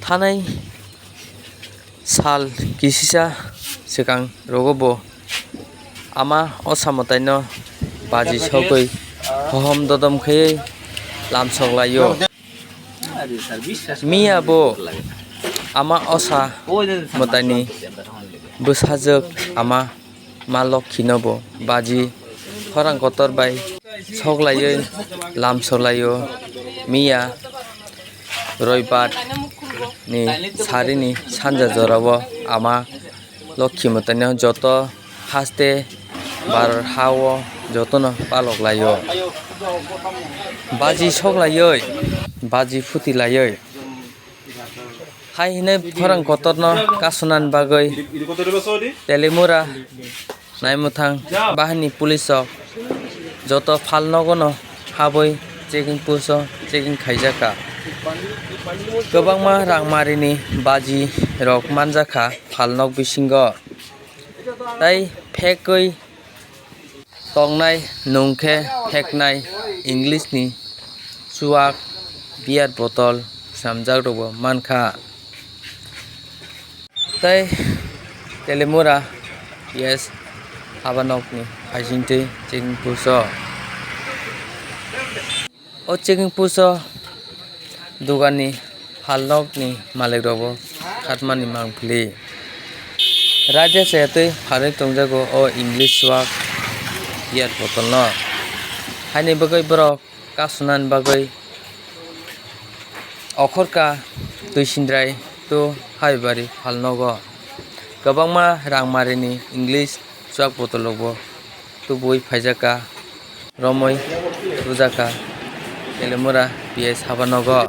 थानाय साल किसिसा सिगां रगबो आमा असामतायनो बाजि सगै हहम ददम खयै लामसगलायो मियाबो आमा असा मतायनि बसाजोक आमा मा लक्षिनबो बाजि खरां कतर बाय सगलायै लामसलायो मिया रयबार नि सारिनि सानजा जरावो आमा लक्षि मतायनो जत हास्ते बार हावो जतनो पालकलायो बाजि सगलायै बाजि फुतिलायै हाय हिने खरां कतरनो कासुनान बागै तेलिमुरा नायमुथां बाहिनी पुलिसok जत फालनगनो हाबै चेकिं पुलिस चेकिं खायजाखा गोबांमा रांमारिनि बाजि रक मानजाखा फालनक बिसिंgo तै फेकै तंनाय नंखे फेकनाय इंलिशनि सुवाक बियार बतल सामजागदबो मानखा तै तेलिमुरा yes habanokni haisingtui checking puso o checking puso dugani halnokni malik rogo khatmani mangpili raja sayatui pharui tongjago o english swak biar botol no haini bagui borok kasunan bagui okhorka tuisindrai tu haibari phalnogo kwbangma rangmarini english swak botologo tubui phaijaka romoi rujaka telimura ps habanogo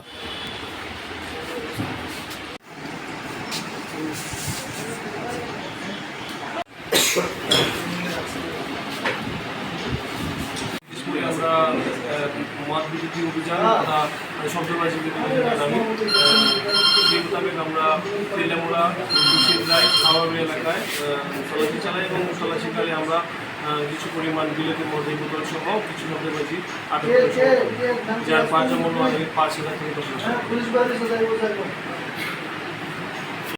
আমরা মত বিরোধী অভিযান তথা শব্দবাজি বিরোধী আগামী সেই মোতাবেক আমরা তেলেমুড়া কুশিয়ারায় হাওড়া এলাকায় তল্লাশি চালাই এবং তল্লাশিকালে আমরা কিছু পরিমাণ বিলেতের মধ্যে বোতল সহ কিছু শব্দবাজি আটক করেছি যার পাঁচ মূল্য আগামী 5,000 থেকে 10,000